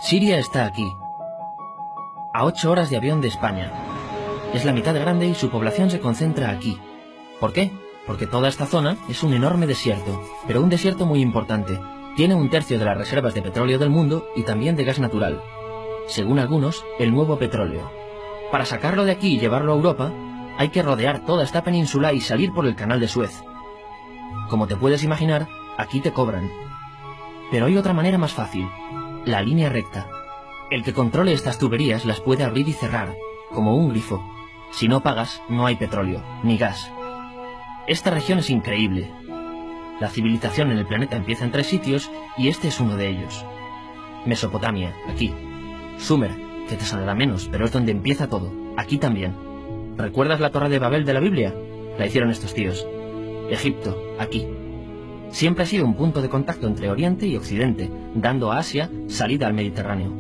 Siria está aquí, a 8 horas de avión de España. Es la mitad grande y su población se concentra aquí. ¿Por qué? Porque toda esta zona es un enorme desierto, pero un desierto muy importante. Tiene 1/3 de las reservas de petróleo del mundo y también de gas natural. Según algunos, el nuevo petróleo. Para sacarlo de aquí y llevarlo a Europa, hay que rodear toda esta península y salir por el canal de Suez. Como te puedes imaginar, aquí te cobran. Pero hay otra manera más fácil, la línea recta. El que controle estas tuberías las puede abrir y cerrar, como un grifo. Si no pagas, no hay petróleo, ni gas. Esta región es increíble. La civilización en el planeta empieza en 3 sitios y este es uno de ellos. Mesopotamia, aquí. Sumer, que te sonará menos, pero es donde empieza todo, aquí también. ¿Recuerdas la Torre de Babel de la Biblia? La hicieron estos tíos. Egipto, aquí. Siempre ha sido un punto de contacto entre Oriente y Occidente, dando a Asia salida al Mediterráneo.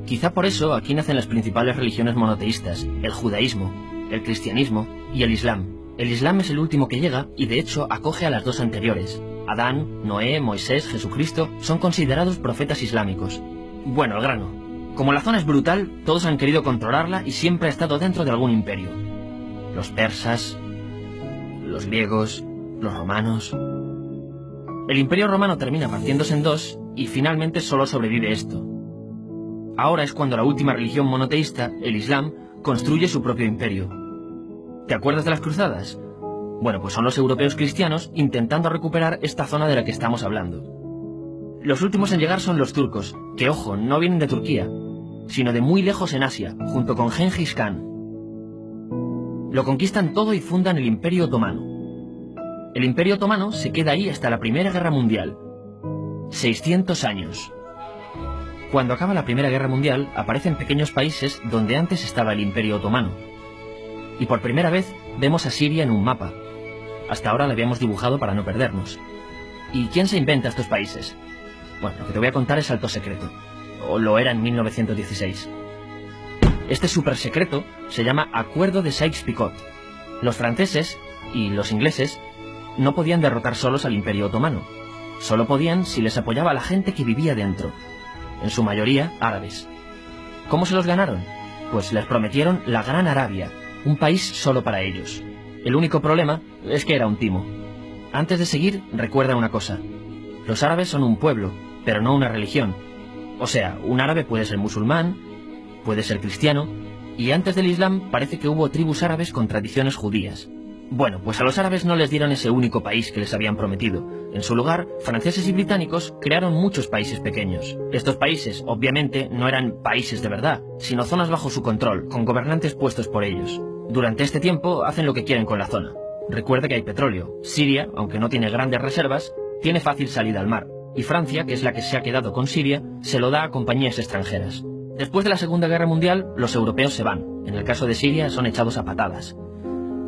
Quizá por eso aquí nacen las principales religiones monoteístas, el judaísmo, el cristianismo y el islam. El islam es el último que llega y de hecho acoge a las 2 anteriores. Adán, Noé, Moisés, Jesucristo son considerados profetas islámicos. Bueno, al grano. Como la zona es brutal, todos han querido controlarla y siempre ha estado dentro de algún imperio. Los persas, los griegos, los romanos. El imperio romano termina partiéndose en 2 y finalmente solo sobrevive esto. Ahora es cuando la última religión monoteísta, el islam, construye su propio imperio. ¿Te acuerdas de las cruzadas? Bueno, pues son los europeos cristianos intentando recuperar esta zona de la que estamos hablando. Los últimos en llegar son los turcos, que ojo, no vienen de Turquía, sino de muy lejos en Asia, junto con Gengis Khan. Lo conquistan todo y fundan el Imperio Otomano. El Imperio Otomano se queda ahí hasta la Primera Guerra Mundial. 600 años. Cuando acaba la Primera Guerra Mundial, aparecen pequeños países donde antes estaba el Imperio Otomano. Y por primera vez vemos a Siria en un mapa. Hasta ahora la habíamos dibujado para no perdernos. ¿Y quién se inventa estos países? Bueno, lo que te voy a contar es alto secreto. O lo era en 1916. Este súper secreto se llama Acuerdo de Sykes-Picot. Los franceses y los ingleses no podían derrotar solos al Imperio Otomano. Solo podían si les apoyaba la gente que vivía dentro. En su mayoría, árabes. ¿Cómo se los ganaron? Pues les prometieron la Gran Arabia, un país solo para ellos. El único problema es que era un timo. Antes de seguir, recuerda una cosa. Los árabes son un pueblo, pero no una religión. O sea, un árabe puede ser musulmán, puede ser cristiano, y antes del Islam parece que hubo tribus árabes con tradiciones judías. Bueno, pues a los árabes no les dieron ese único país que les habían prometido. En su lugar, franceses y británicos crearon muchos países pequeños. Estos países, obviamente, no eran países de verdad, sino zonas bajo su control, con gobernantes puestos por ellos. Durante este tiempo hacen lo que quieren con la zona. Recuerda que hay petróleo. Siria, aunque no tiene grandes reservas, tiene fácil salida al mar. Y Francia, que es la que se ha quedado con Siria, se lo da a compañías extranjeras. Después de la Segunda Guerra Mundial, los europeos se van. En el caso de Siria, son echados a patadas.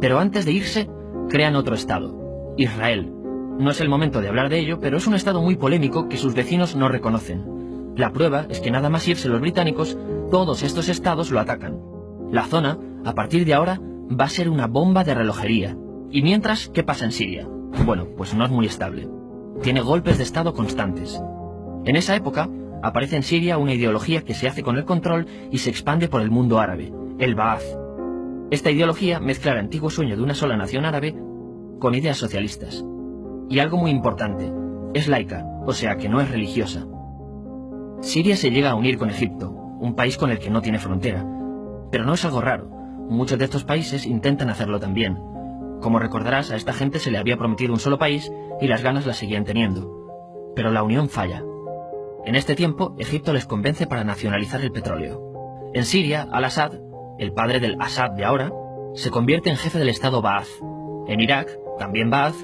Pero antes de irse, crean otro estado, Israel. No es el momento de hablar de ello, pero es un estado muy polémico que sus vecinos no reconocen. La prueba es que nada más irse los británicos, todos estos estados lo atacan. La zona, a partir de ahora, va a ser una bomba de relojería. Y mientras, ¿qué pasa en Siria? Bueno, pues no es muy estable. Tiene golpes de estado constantes. En esa época, aparece en Siria una ideología que se hace con el control y se expande por el mundo árabe, el Ba'ath. Esta ideología mezcla el antiguo sueño de una sola nación árabe con ideas socialistas. Y algo muy importante, es laica, o sea que no es religiosa. Siria se llega a unir con Egipto, un país con el que no tiene frontera. Pero no es algo raro, muchos de estos países intentan hacerlo también. Como recordarás, a esta gente se le había prometido un solo país y las ganas las seguían teniendo. Pero la unión falla. En este tiempo, Egipto les convence para nacionalizar el petróleo. En Siria, Al-Assad, el padre del Assad de ahora, se convierte en jefe del estado Ba'ath. En Irak, también Ba'ath,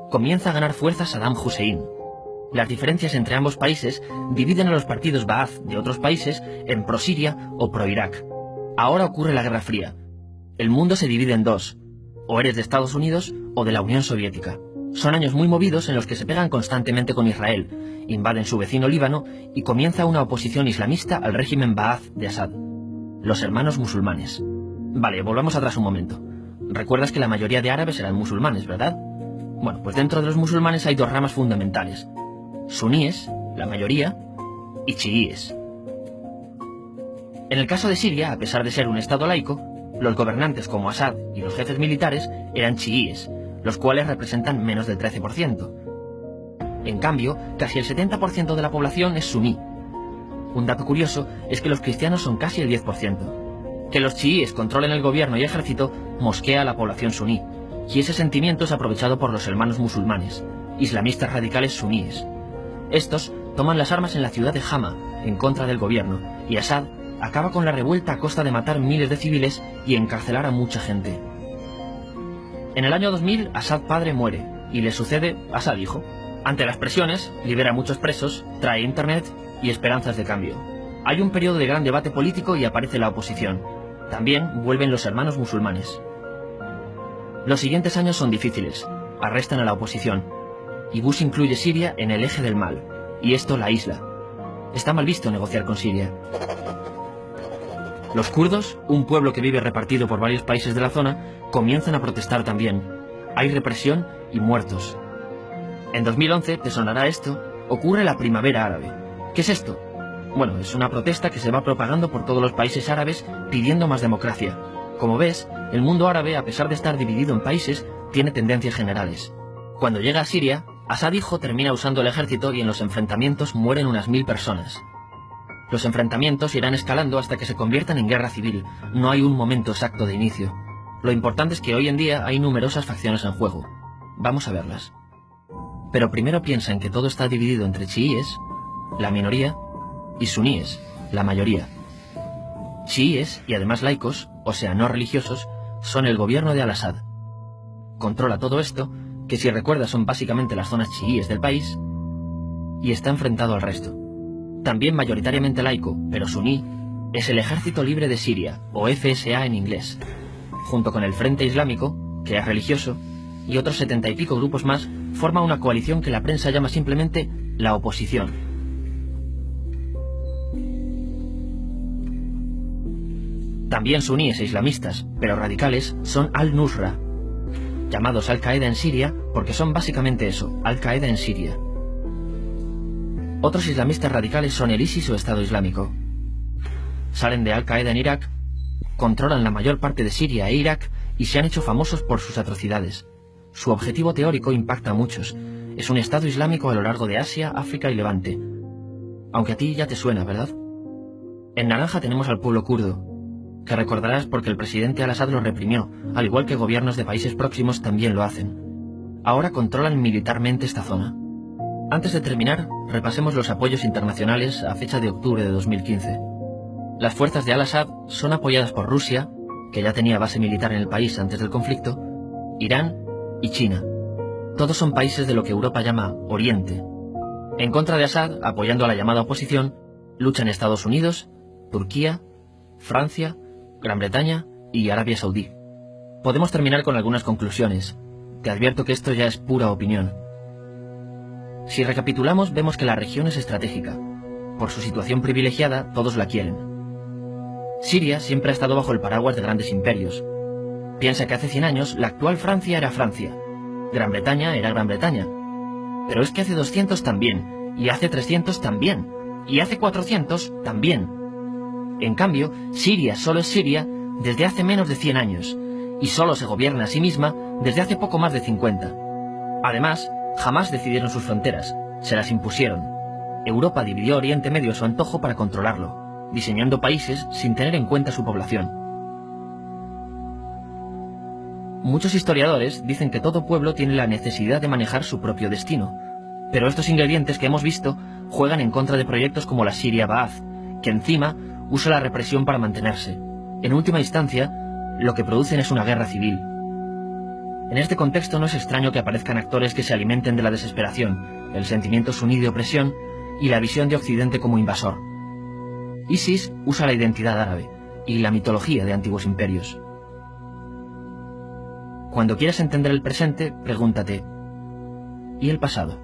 comienza a ganar fuerza Saddam Hussein. Las diferencias entre ambos países dividen a los partidos Ba'ath de otros países en pro-Siria o pro-Irak. Ahora ocurre la Guerra Fría. El mundo se divide en 2. O eres de Estados Unidos o de la Unión Soviética. Son años muy movidos en los que se pegan constantemente con Israel, invaden su vecino Líbano y comienza una oposición islamista al régimen Ba'ath de Assad. Los hermanos musulmanes. Vale, volvamos atrás un momento. Recuerdas que la mayoría de árabes eran musulmanes, ¿verdad? Bueno, pues dentro de los musulmanes hay 2 ramas fundamentales. Suníes, la mayoría, y chiíes. En el caso de Siria, a pesar de ser un estado laico, los gobernantes como Assad y los jefes militares eran chiíes, los cuales representan menos del 13%. En cambio, casi el 70% de la población es suní. Un dato curioso es que los cristianos son casi el 10%. Que los chiíes controlen el gobierno y ejército mosquea a la población suní, y ese sentimiento es aprovechado por los hermanos musulmanes, islamistas radicales suníes. Estos toman las armas en la ciudad de Hama, en contra del gobierno, y Assad acaba con la revuelta a costa de matar miles de civiles y encarcelar a mucha gente. En el año 2000, Assad padre muere, y le sucede Assad hijo. Ante las presiones, libera a muchos presos, trae internet y esperanzas de cambio. Hay un periodo de gran debate político y aparece la oposición. También vuelven los hermanos musulmanes. Los siguientes años son difíciles. Arrestan a la oposición. Y Bush incluye Siria en el eje del mal, y esto la aísla. Está mal visto negociar con Siria. Los kurdos, un pueblo que vive repartido por varios países de la zona, comienzan a protestar también. Hay represión y muertos. En 2011, te sonará esto, ocurre la Primavera Árabe. ¿Qué es esto? Bueno, es una protesta que se va propagando por todos los países árabes pidiendo más democracia. Como ves, el mundo árabe, a pesar de estar dividido en países, tiene tendencias generales. Cuando llega a Siria, Assad hijo termina usando el ejército y en los enfrentamientos mueren unas 1000 personas. Los enfrentamientos irán escalando hasta que se conviertan en guerra civil. No hay un momento exacto de inicio. Lo importante es que hoy en día hay numerosas facciones en juego. Vamos a verlas. Pero primero piensa en que todo está dividido entre chiíes, la minoría, y suníes, la mayoría. Chiíes, y además laicos, o sea, no religiosos, son el gobierno de Al-Assad. Controla todo esto, que si recuerdas son básicamente las zonas chiíes del país, y está enfrentado al resto. También mayoritariamente laico, pero suní, es el Ejército Libre de Siria, o FSA en inglés, junto con el Frente Islámico, que es religioso, y otros 70 y pico grupos más, forma una coalición que la prensa llama simplemente la oposición. También suníes e islamistas, pero radicales, son Al-Nusra, llamados Al-Qaeda en Siria porque son básicamente eso, Al-Qaeda en Siria. Otros islamistas radicales son el ISIS o Estado Islámico. Salen de Al-Qaeda en Irak, controlan la mayor parte de Siria e Irak y se han hecho famosos por sus atrocidades. Su objetivo teórico impacta a muchos. Es un Estado Islámico a lo largo de Asia, África y Levante. Aunque a ti ya te suena, ¿verdad? En naranja tenemos al pueblo kurdo, que recordarás porque el presidente Al-Assad lo reprimió, al igual que gobiernos de países próximos también lo hacen. Ahora controlan militarmente esta zona. Antes de terminar, repasemos los apoyos internacionales a fecha de octubre de 2015. Las fuerzas de Al-Assad son apoyadas por Rusia, que ya tenía base militar en el país antes del conflicto, Irán y China. Todos son países de lo que Europa llama Oriente. En contra de Assad, apoyando a la llamada oposición, luchan Estados Unidos, Turquía, Francia, Gran Bretaña y Arabia Saudí. Podemos terminar con algunas conclusiones. Te advierto que esto ya es pura opinión. Si recapitulamos, vemos que la región es estratégica. Por su situación privilegiada, todos la quieren. Siria siempre ha estado bajo el paraguas de grandes imperios. Piensa que hace 100 años la actual Francia era Francia. Gran Bretaña era Gran Bretaña. Pero es que hace 200 también, y hace 300 también, y hace 400 también. En cambio, Siria solo es Siria desde hace menos de 100 años, y solo se gobierna a sí misma desde hace poco más de 50. Además, jamás decidieron sus fronteras, se las impusieron. Europa dividió Oriente Medio a su antojo para controlarlo, diseñando países sin tener en cuenta su población. Muchos historiadores dicen que todo pueblo tiene la necesidad de manejar su propio destino, pero estos ingredientes que hemos visto juegan en contra de proyectos como la Siria Ba'ath, que encima usa la represión para mantenerse. En última instancia, lo que producen es una guerra civil. En este contexto no es extraño que aparezcan actores que se alimenten de la desesperación, el sentimiento suní de opresión y la visión de Occidente como invasor. ISIS usa la identidad árabe y la mitología de antiguos imperios. Cuando quieras entender el presente, pregúntate, ¿y el pasado?